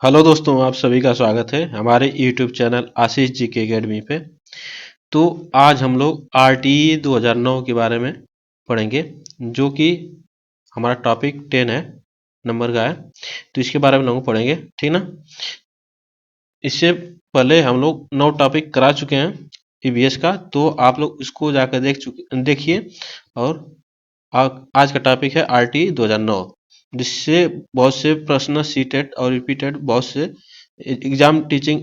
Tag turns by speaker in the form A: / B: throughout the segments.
A: Hello दोस्तों, आप सभी का स्वागत है हमारे यूट्यूब चैनल आशीष जी के अकेडमी पे। तो आज हम लोग आरटीई 2009 के बारे में पढ़ेंगे, जो कि हमारा टॉपिक 10 है, नंबर का है। तो इसके बारे में हम लोग पढ़ेंगे, ठीक ना। इससे पहले हम लोग 9 टॉपिक करा चुके हैं ईवीएस का, तो आप लोग इसको जाकर देखिए। और आज का टॉपिक है आरटीई 2009, जिससे बहुत से प्रश्न सीटेट और रिपीटेड बहुत से एग्जाम टीचिंग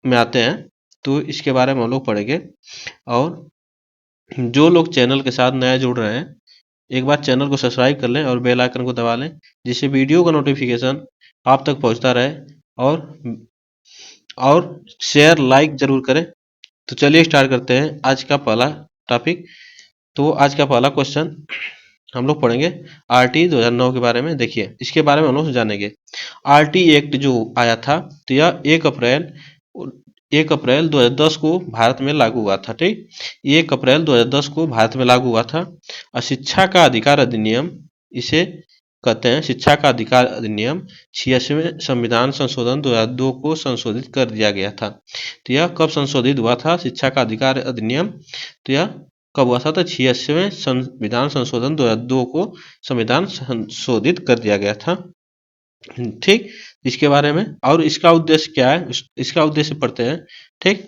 A: में आते हैं। तो इसके बारे में हम लोग पढ़ेंगे। और जो लोग चैनल के साथ नया जुड़ रहे हैं, एक बार चैनल को सब्सक्राइब कर लें और बेल आइकन को दबा लें, जिससे वीडियो का नोटिफिकेशन आप तक पहुंचता रहे। और और शेयर लाइक जरूर करें। तो चलिए स्टार्ट करते हैं आज का पहला टॉपिक। तो आज का पहला क्वेश्चन हम लोग पढ़ेंगे आरटी 2009 के बारे में। देखिए, इसके बारे में हम लोग जानेंगे। आरटी एक्ट जो आया था, तो यह 1 अप्रैल 2010 को भारत में लागू हुआ था। ठीक, 1 अप्रैल 2010 को भारत में लागू हुआ था। और शिक्षा का अधिकार अधिनियम इसे कहते हैं। शिक्षा का अधिकार अधिनियम 86वें संविधान संशोधन 2002 को संशोधित कर दिया गया था। तो यह कब संशोधित हुआ था शिक्षा का अधिकार अधिनियम? तो यह कब हुआ था? तो 86वें संविधान संशोधन 2002 को संविधान संशोधित कर दिया गया था। ठीक, इसके बारे में और इसका उद्देश्य क्या है, इसका उद्देश्य पढ़ते हैं। ठीक,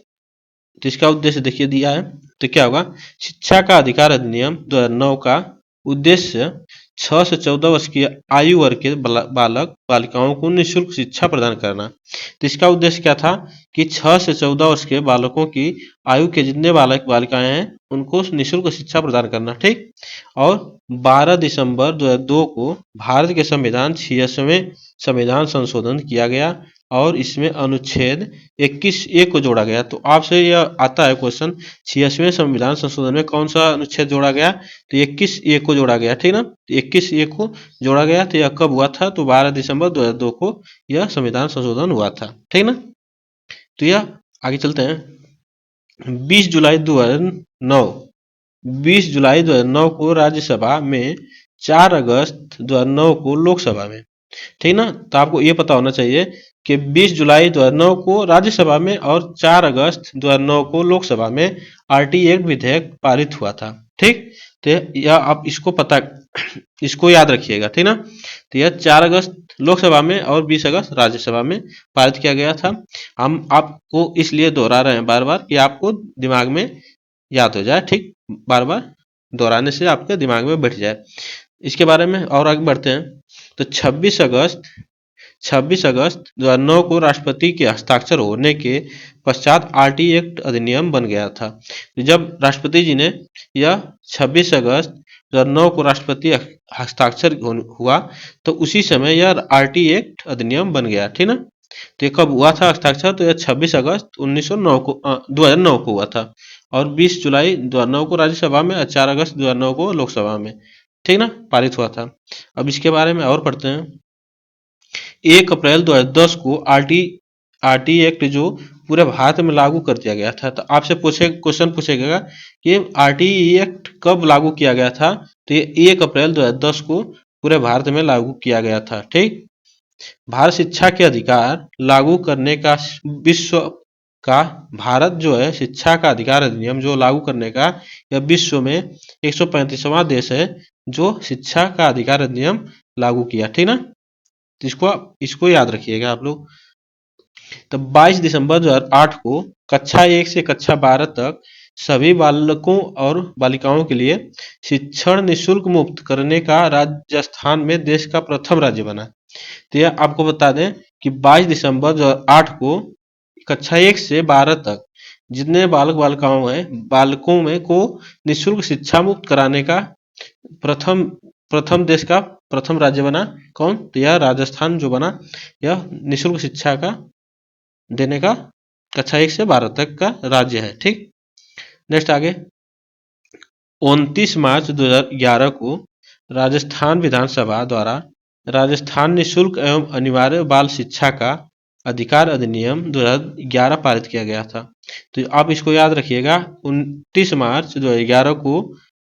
A: तो इसका उद्देश्य देखिए दिया है। तो क्या होगा? शिक्षा का अधिकार अधिनियम 2009 का उद्देश्य 6 से 14 वर्ष की आयु वर्ग के बालक बालिकाओं को निःशुल्क शिक्षा प्रदान करना। तो इसका उद्देश्य क्या था कि 6 से 14 वर्ष के बालकों की आयु के जितने बालक बालिकाएं हैं, उनको निःशुल्क शिक्षा प्रदान करना। ठीक, और 12 दिसंबर 2002 को भारत के संविधान 86वें संविधान संशोधन किया गया और इसमें अनुच्छेद 21A को जोड़ा गया। तो आपसे यह आता है क्वेश्चन, 86वें संविधान संशोधन में कौन सा अनुच्छेद जोड़ा गया? तो 21A को जोड़ा गया। ठीक ना, तो 21A को जोड़ा गया। तो यह कब हुआ था? तो 12 दिसंबर 2002 को यह संविधान संशोधन हुआ था। ठीक ना, तो यह आगे चलते हैं। 20 जुलाई 2009 20 जुलाई 2009 को राज्यसभा में, 4 अगस्त 2009 को लोकसभा में। ठीक ना, तो आपको ये पता होना चाहिए कि 20 जुलाई 2009 को राज्यसभा में और 4 अगस्त 2009 को लोकसभा में आरटी एक्ट विधेयक पारित हुआ था। ठीक, तो यह आप इसको याद रखिएगा। ठीक ना, तो यह 4 अगस्त लोकसभा में और 20 अगस्त राज्यसभा में पारित किया गया था। हम आपको इसलिए दोहरा रहे हैं बार बार कि आपको दिमाग में याद हो जाए। ठीक, बार बार दोहराने से आपके दिमाग में बैठ जाए। इसके बारे में और आगे बढ़ते हैं। तो 26 अगस्त 2009 को राष्ट्रपति के हस्ताक्षर होने के पश्चात आरटी एक्ट अधिनियम बन गया था। जब राष्ट्रपति जी ने यह 26 अगस्त 2009 को राष्ट्रपति हस्ताक्षर हुआ, तो उसी समय यह आरटी एक्ट अधिनियम बन गया। ठीक ना, तो ये कब हुआ था हस्ताक्षर? तो यह 26 अगस्त 2009 को हुआ था और 20 जुलाई 2009 को राज्यसभा में और 4 अगस्त 2009 को लोकसभा में, ठीक ना, पारित हुआ था। अब इसके बारे में और पढ़ते हैं। 1 अप्रैल 2010 को आरटी एक्ट जो पूरे भारत में लागू कर दिया गया था। तो आपसे क्वेश्चन पूछेगा कि आरटी एक्ट कब लागू किया गया था? तो ये 1 अप्रैल 2010 को पूरे भारत में लागू किया गया था। ठीक, भारत शिक्षा के अधिकार लागू करने का विश्व का भारत जो है शिक्षा का अधिकार अधिनियम जो लागू करने का यह विश्व में 135वां देश है जो शिक्षा का अधिकार अधिनियम लागू किया। ठीक ना, तो इसको याद रखिएगा आप लोग। तो 22 दिसंबर 2008 को कक्षा 1 से कक्षा 12 तक सभी बालकों और बालिकाओं के लिए शिक्षण निःशुल्क मुक्त करने का राजस्थान में देश का प्रथम राज्य बना। तो यह आपको बता दें कि 22 दिसंबर 2008 को कक्षा 1 से 12 तक जितने बालक बालिकाओं हैं, बालकों में को निःशुल्क शिक्षा मुक्त कराने का प्रथम देश का प्रथम राज्य बना। कौन? तो यह राजस्थान जो बना, यह निःशुल्क शिक्षा का देने का कक्षा 1 से 12 तक का राज्य है। ठीक, नेक्स्ट आगे। 29 मार्च 2011 को राजस्थान विधानसभा द्वारा राजस्थान निःशुल्क एवं अनिवार्य बाल शिक्षा का अधिकार अधिनियम 2011 पारित किया गया था। तो आप इसको याद रखिएगा। 29 मार्च 2011 को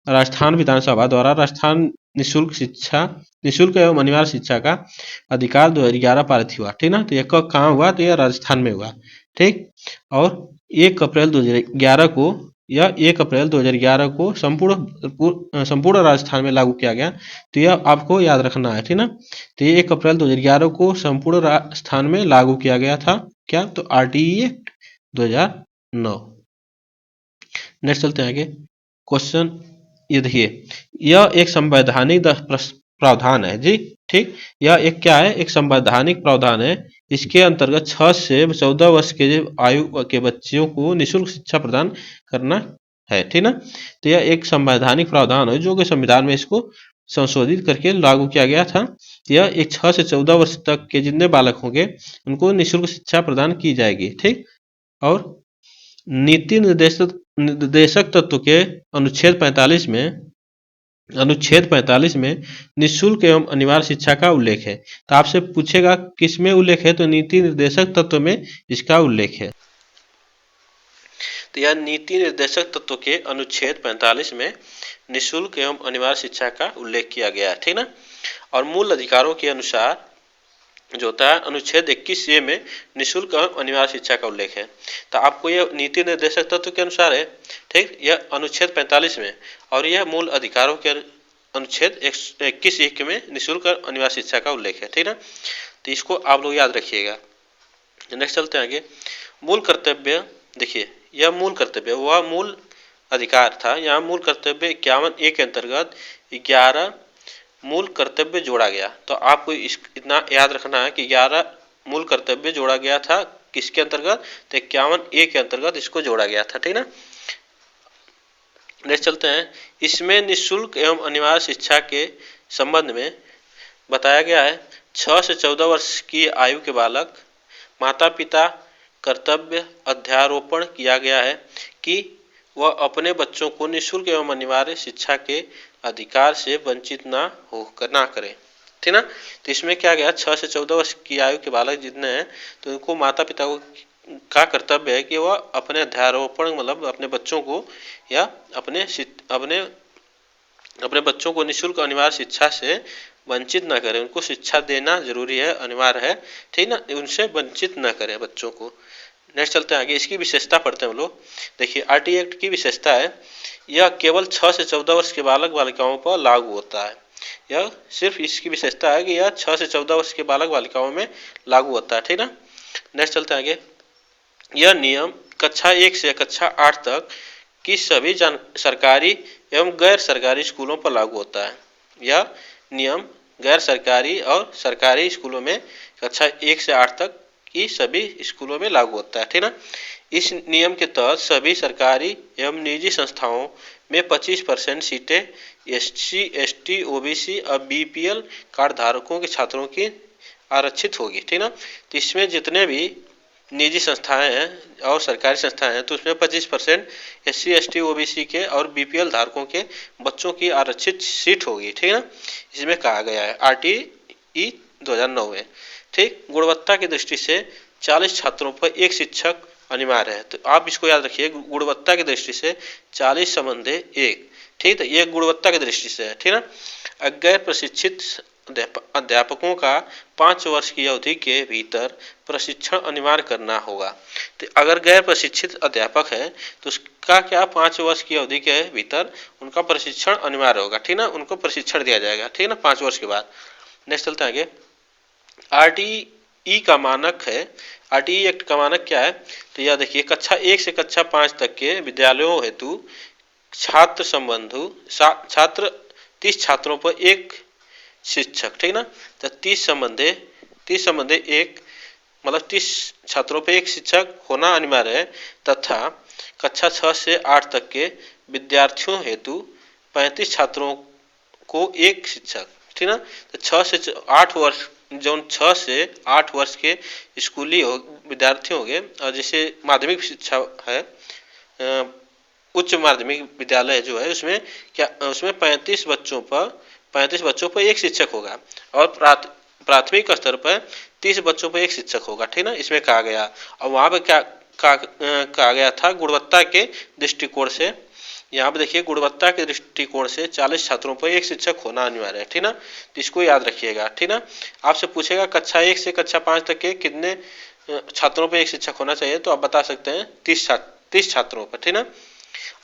A: राजस्थान विधानसभा द्वारा राजस्थान निःशुल्क एवं अनिवार्य शिक्षा का अधिकार 2011 पारित हुआ, ठीक ना। तो यह कहाँ हुआ, तो यह राजस्थान में हुआ, ठीक। और 1 अप्रैल 2011 को, यह 1 अप्रैल 2011 को संपूर्ण राजस्थान में लागू किया गया। तो यह आपको याद रखना है, ठीक ना। तो ये 1 अप्रैल 2011 को संपूर्ण राजस्थान में लागू किया गया था, क्या, तो RTE एक्ट 2009। नेक्स्ट चलते हैं आगे। क्वेश्चन ये देखिए, यह एक संवैधानिक प्रावधान है जी, ठीक। यह एक क्या है, एक संवैधानिक प्रावधान है। इसके अंतर्गत 6 से 14 वर्ष के आयु के बच्चों को निःशुल्क शिक्षा प्रदान करना है, ठीक ना। तो यह एक संवैधानिक प्रावधान है जो कि संविधान में इसको संशोधित करके लागू किया गया था। यह एक 6 से 14 वर्ष तक के जितने बालक होंगे उनको निःशुल्क शिक्षा प्रदान की जाएगी, ठीक। और नीति निर्देशक तत्व के अनुच्छेद 45 में निःशुल्क एवं अनिवार्य शिक्षा का उल्लेख है। तो आपसे पूछेगा किस में उल्लेख है, तो नीति निर्देशक तत्व में इसका उल्लेख है। तो यह नीति निर्देशक तत्व के अनुच्छेद 45 में निःशुल्क एवं अनिवार्य शिक्षा का उल्लेख किया गया है, ठीक ना। और मूल अधिकारों के अनुसार जो होता है, अनुच्छेद 21A में निःशुल्क एवं अनिवार्य शिक्षा का उल्लेख है। तो आपको यह नीति निर्देशक तत्व के अनुसार है, ठीक। यह अनुच्छेद 45 में, और यह मूल अधिकारों के अनुच्छेद 21 में निःशुल्क और अनिवार्य शिक्षा का उल्लेख है, ठीक ना। तो इसको आप लोग याद रखिएगा। नेक्स्ट चलते हैं आगे। मूल कर्तव्य, देखिए यह मूल कर्तव्य वह मूल अधिकार था। यहाँ मूल कर्तव्य 51A के अंतर्गत 11 मूल कर्तव्य जोड़ा गया। तो आपको इतना याद रखना है कि 11 मूल कर्तव्य जोड़ा गया था, किसके अंतर्गत, तो 51A के अंतर्गत इसको जोड़ा गया था, ठीक ना। नेक्स्ट चलते हैं। इसमें निःशुल्क एवं अनिवार्य शिक्षा के संबंध में बताया गया है, 6 से 14 वर्ष की आयु के बालक माता पिता कर्तव्य अध्यारोपण किया गया है कि वह अपने बच्चों को निःशुल्क एवं अनिवार्य शिक्षा के अधिकार से वंचित ना करें, ठीक ना। तो इसमें क्या गया, 6 से 14 वर्ष की आयु के बालक जितने हैं, तो उनको माता पिता का कर्तव्य है कि वह अपने अध्यारोपण मतलब अपने बच्चों को या अपने बच्चों को निःशुल्क अनिवार्य शिक्षा से वंचित न करें। उनको शिक्षा देना जरूरी है, अनिवार्य है, ठीक ना। उनसे वंचित न करें बच्चों को। नेक्स्ट चलते हैं आगे। इसकी विशेषता पढ़ते हैं हम लोग। देखिए RTE एक्ट की विशेषता है, यह केवल 6 से 14 वर्ष के बालक बालिकाओं पर लागू होता है। यह सिर्फ इसकी विशेषता है कि यह 6 से 14 वर्ष के बालक बालिकाओं में लागू होता है, ठीक ना। नेक्स्ट चलते हैं आगे। यह नियम कक्षा 1 से कक्षा 8 तक की सभी सरकारी एवं गैर सरकारी स्कूलों पर लागू होता है। यह नियम गैर सरकारी और सरकारी स्कूलों में कक्षा 1 से 8 तक की सभी स्कूलों में लागू होता है, ठीक ना। इस नियम के तहत सभी सरकारी एवं निजी संस्थाओं में 25% सीटें SC, ST, OBC और BPL कार्ड धारकों के छात्रों की आरक्षित होगी, ठीक ना। तो इसमें जितने भी निजी संस्थाएं हैं और सरकारी संस्थाएं हैं, तो उसमें 25% SC, ST, OBC के और BPL धारकों के बच्चों की आरक्षित सीट होगी, ठीक है ना। इसमें कहा गया है RTE 2009 में, ठीक। गुणवत्ता की दृष्टि से 40 छात्रों पर एक शिक्षक अनिवार्य है। तो आप इसको याद रखिए, गुणवत्ता की दृष्टि से 40 संबंधे एक, ठीक है। ये गुणवत्ता की दृष्टि से है, ठीक ना। गैर प्रशिक्षित अध्यापकों का 5 वर्ष की अवधि के भीतर प्रशिक्षण अनिवार्य करना होगा। तो अगर गैर प्रशिक्षित अध्यापक है तो उसका क्या 5 वर्ष की अवधि के भीतर उनका प्रशिक्षण अनिवार्य होगा, ठीक ना। उनको प्रशिक्षण दिया जाएगा, ठीक ना, 5 वर्ष के बाद। नेक्स्ट चलते हैं आगे। RTE का मानक है, RTE एक्ट का मानक क्या है, तो यह देखिए कक्षा 1 से कक्षा 5 तक के विद्यालयों हेतु छात्र 30 छात्रों पर एक शिक्षक, ठीक ना। तो 30 संबंधे एक मतलब 30 छात्रों पर एक शिक्षक होना अनिवार्य है, तथा कक्षा 6 से 8 तक के विद्यार्थियों हेतु 35 छात्रों को एक शिक्षक, ठीक ना। तो 6 से 8 वर्ष, जो 6 से 8 वर्ष के स्कूली विद्यार्थी हो गए, और जैसे माध्यमिक शिक्षा है, उच्च माध्यमिक विद्यालय जो है उसमें क्या, उसमें 35 बच्चों पर एक शिक्षक होगा, और प्राथमिक स्तर पर 30 बच्चों पर एक शिक्षक होगा, ठीक ना। इसमें कहा गया, और वहाँ पे क्या कहा गया था, गुणवत्ता के दृष्टिकोण से यहाँ पे देखिए गुणवत्ता के दृष्टिकोण से 40 छात्रों पर एक शिक्षक होना अनिवार्य है, ठीक ना। तो इसको याद रखिएगा, ठीक ना। आपसे पूछेगा कक्षा 1 से कक्षा 5 तक के कितने छात्रों पर एक शिक्षक होना चाहिए, तो आप बता सकते हैं 30 छात्रों पर, ठीक ना।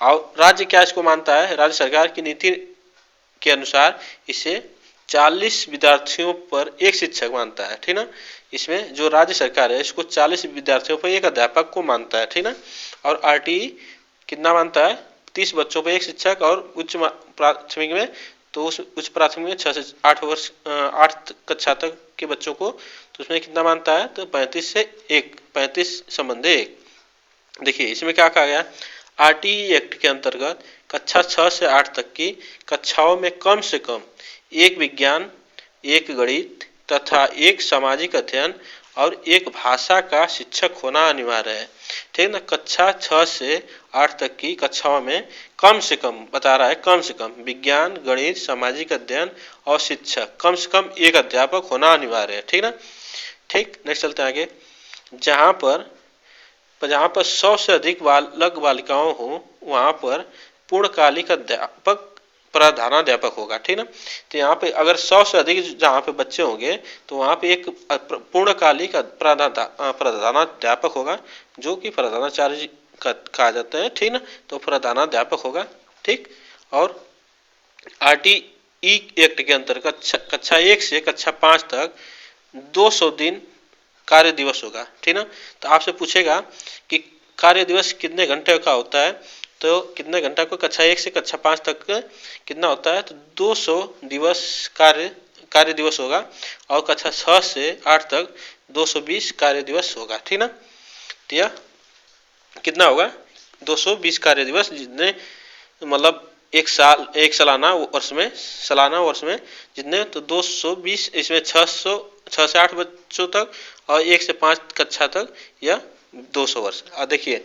A: और राज्य क्या इसको मानता है, राज्य सरकार की नीति के अनुसार इसे 40 विद्यार्थियों पर एक शिक्षक मानता है, ठीक ना। इसमें जो राज्य सरकार है इसको 40 विद्यार्थियों पर एक अध्यापक को मानता है, ठीक ना। और आरटीई कितना मानता है, 30 बच्चों पर एक शिक्षक, और उच्च प्राथमिक में तो उस उच्च प्राथमिक में 6 से 8 कक्षा तक के बच्चों को तो उसमें कितना मानता है, तो 35 से 1, 35 संबंधे 1। देखिए इसमें क्या कहा गया, आरटीई एक्ट के अंतर्गत कक्षा 6 से 8 तक की कक्षाओं में कम से कम एक विज्ञान, एक गणित तथा एक सामाजिक अध्ययन और एक भाषा का शिक्षक होना अनिवार्य है, ठीक ना। कक्षा 6 से 8 तक की कक्षाओं में कम से कम बता रहा है, कम से कम विज्ञान, गणित, सामाजिक अध्ययन और शिक्षक कम से कम एक अध्यापक होना अनिवार्य है, ठीक ना। ठीक, नेक्स्ट चलते हैं आगे। जहां पर 100 से अधिक बालक बालिकाओं हो वहां पर पूर्णकालिक अध्यापक प्रधानाध्यापक होगा, ठीक ना। तो यहाँ पे अगर 100 से अधिक जहाँ पे बच्चे होंगे तो वहाँ पे एक पूर्णकालिक प्रधानाध्यापक होगा, जो कि प्रधानाचार्य कहा जाता है, ठीक ना। तो प्रधानाध्यापक होगा, ठीक। और आरटीई एक्ट के अंतर्गत कक्षा 1 से कक्षा 5 तक 200 दिन कार्य दिवस होगा, ठीक ना। तो आपसे पूछेगा कि कार्य दिवस कितने घंटे का होता है, तो कितने घंटा को कक्षा 1 से कक्षा 5 तक कितना होता है, तो 200 दिवस कार्य दिवस होगा। और कक्षा 6 से 8 तक 220 कार्य दिवस होगा, ठीक ना। तो यह कितना होगा, 220 कार्य दिवस, जितने मतलब एक सालाना वर्ष में जितने, तो 220, इसमें 6 से 8 बच्चों तक और 1 से 5 कक्षा तक यह 200 वर्ष। अब देखिए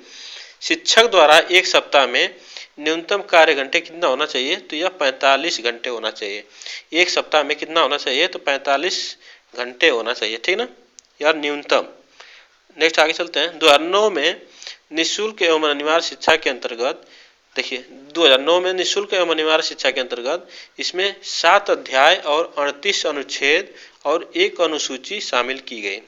A: शिक्षक द्वारा एक सप्ताह में न्यूनतम कार्य घंटे कितना होना चाहिए, तो यह 45 घंटे होना चाहिए। एक सप्ताह में कितना होना चाहिए, तो 45 घंटे होना चाहिए, ठीक ना, यार न्यूनतम। नेक्स्ट आगे चलते हैं। 2009 में निःशुल्क एवं अनिवार्य शिक्षा के अंतर्गत, देखिए 2009 में निःशुल्क एवं अनिवार्य शिक्षा के अंतर्गत इसमें 7 अध्याय और 38 अनुच्छेद और एक अनुसूची शामिल की गई,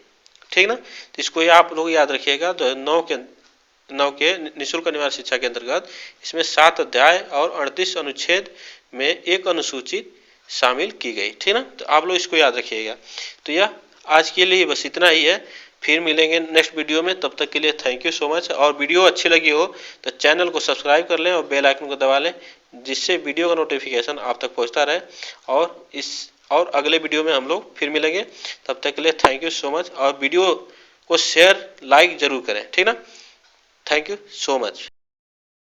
A: ठीक ना। तो इसको आप लोग याद रखिएगा। 2009 के निःशुल्क अनिवार्य शिक्षा के अंतर्गत इसमें 7 अध्याय और 38 अनुच्छेद में एक अनुसूची शामिल की गई, ठीक ना। तो आप लोग इसको याद रखिएगा। तो यह आज के लिए बस इतना ही है, फिर मिलेंगे नेक्स्ट वीडियो में। तब तक के लिए थैंक यू सो मच। और वीडियो अच्छी लगी हो तो चैनल को सब्सक्राइब कर लें और बेल आइकन को दबा लें, जिससे वीडियो का नोटिफिकेशन आप तक पहुंचता रहे। और अगले वीडियो में हम लोग फिर मिलेंगे। तब तक के लिए थैंक यू सो मच। और वीडियो को शेयर लाइक जरूर करें, ठीक ना। Thank you so much.